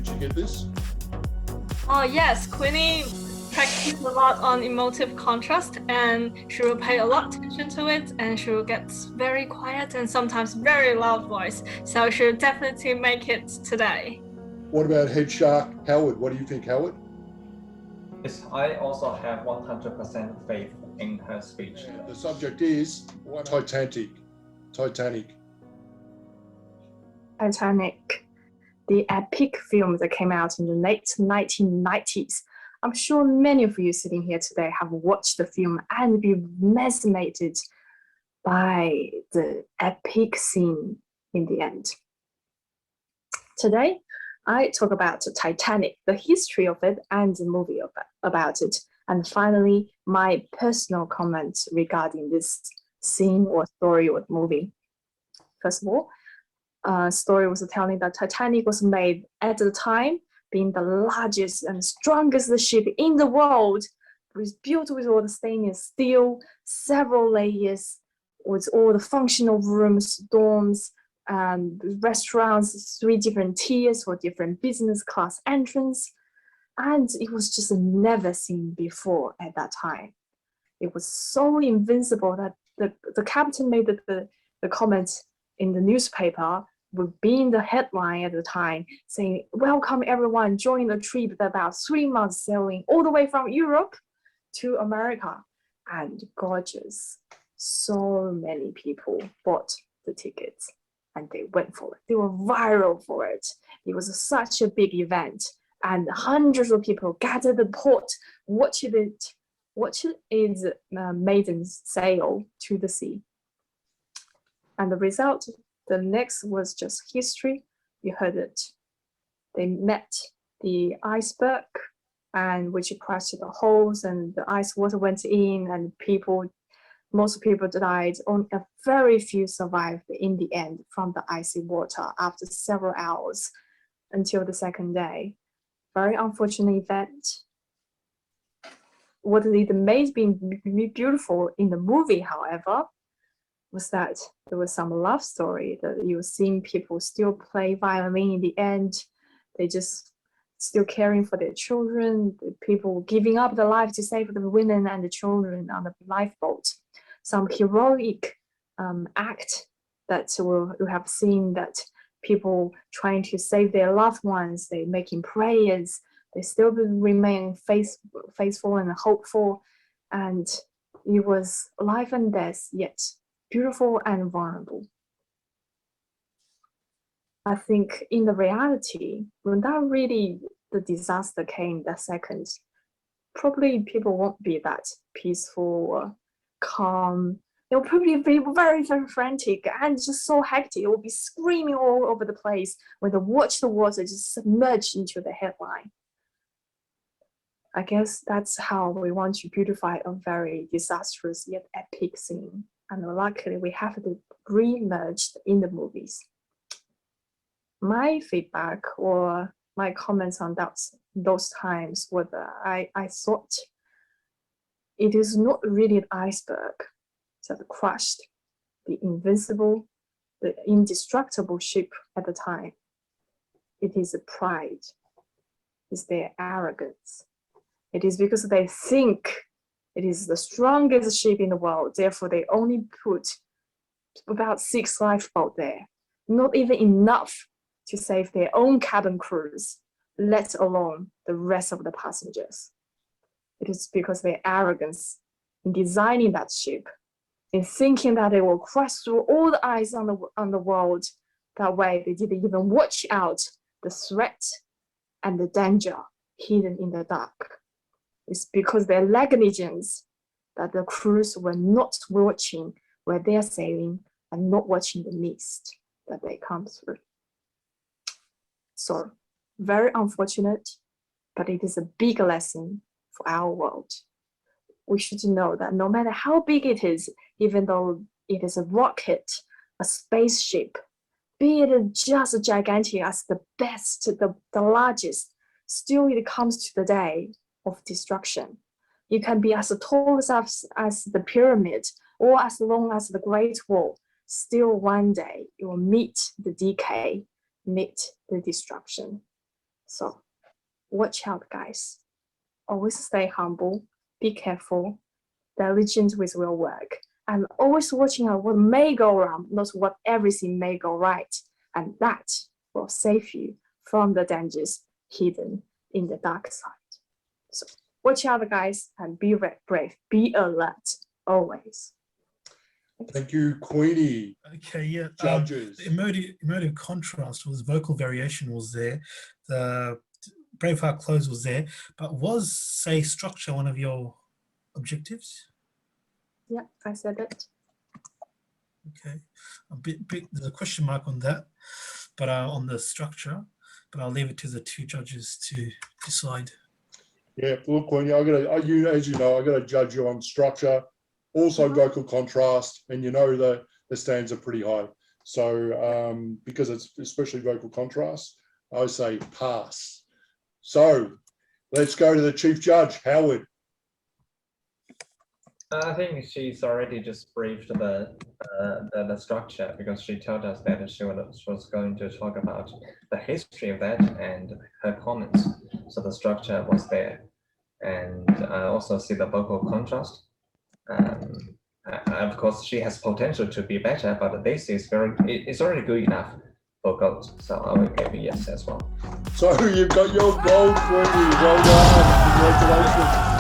Did you get this? Oh yes, Queenie practiced a lot on emotive contrast and she will pay a lot of attention to it and she will get very quiet and sometimes very loud voice. So she'll definitely make it today. What about head shark Howard? What do you think, Howard? Yes, I also have 100% faith in her speech. And the subject is Titanic. Titanic. Titanic, the epic film that came out in the late 1990s. I'm sure many of you sitting here today have watched the film and been mesmerized by the epic scene in the end. Today, I talk about Titanic, the history of it and the movie about it, and finally, my personal comments regarding this scene or story or movie. First of all, story was telling that Titanic was made at the time, being the largest and strongest ship in the world. It was built with all the stainless steel, several layers, with all the functional rooms, dorms, restaurants, 3 different tiers for different business class entrance. And it was just never seen before at that time. It was so invincible that the captain made the comment in the newspaper would be in the headline at the time saying, "Welcome everyone, join the trip about 3 months sailing all the way from Europe to America." And gorgeous. So many people bought the tickets and they went for it. They were viral for it. It was such a big event and hundreds of people gathered at the port, watched its maiden sail to the sea. And the result, the next was just history. You heard it. They met the iceberg, and which crashed the holes, and the ice water went in, and most people died. Only a very few survived in the end from the icy water after several hours until the second day. Very unfortunate event. What it made me beautiful in the movie, however, was that there was some love story that you were seeing people still play violin in the end. They just still caring for their children, the people giving up their life to save the women and the children on the lifeboat. Some heroic act that we have seen, that people trying to save their loved ones, they making prayers, they still remain faithful and hopeful, and it was life and death, yet beautiful and vulnerable. I think in the reality, when that really the disaster came that second, probably people won't be that peaceful or calm. They'll probably be very, very frantic and just so hectic. It will be screaming all over the place when they watch the water just submerge into the headline. I guess that's how we want to beautify a very disastrous yet epic scene. And luckily, we have it re-emerged in the movies. My feedback or my comments on those times were that I thought it is not really an iceberg that crushed the invincible, the indestructible ship at the time. It is a pride, it's their arrogance. It is because they think it is the strongest ship in the world, therefore they only put about 6 lifeboats there, not even enough to save their own cabin crews, let alone the rest of the passengers. It is because their arrogance in designing that ship, in thinking that it will crush through all the ice on the world. That way, they didn't even watch out the threat and the danger hidden in the dark. It's because their negligence that the crews were not watching where they are sailing and not watching the mist that they come through. So, very unfortunate, but it is a big lesson for our world. We should know that no matter how big it is, even though it is a rocket, a spaceship, be it just as gigantic as the best, the largest, still it comes to the day of destruction. You can be as tall as the pyramid or as long as the Great Wall. Still one day you will meet the decay, meet the destruction. So watch out, guys. Always stay humble, be careful, diligent with your work, and always watching out what may go wrong, not what everything may go right. And that will save you from the dangers hidden in the dark side. So watch out, guys, and be brave, be alert, always. Thank you, Queenie. Okay, yeah. Judges. The emotive contrast was vocal variation was there. The Braveheart close was there, but was, say, structure one of your objectives? Yeah, I said it. Okay, there's a question mark on that, but on the structure, but I'll leave it to the two judges to decide. Yeah, look, Queenie, as you know, I got to judge you on structure, also vocal contrast, and you know the stands are pretty high. So because it's especially vocal contrast, I say pass. So let's go to the chief judge, Howard. I think she's already just briefed the structure, because she told us that she was going to talk about the history of that and her comments. So the structure was there, and I also see the vocal contrast. Of course, she has potential to be better, but this is it's already good enough for gold. So I will give a yes as well. So you've got your gold, Queenie. Well done. Congratulations.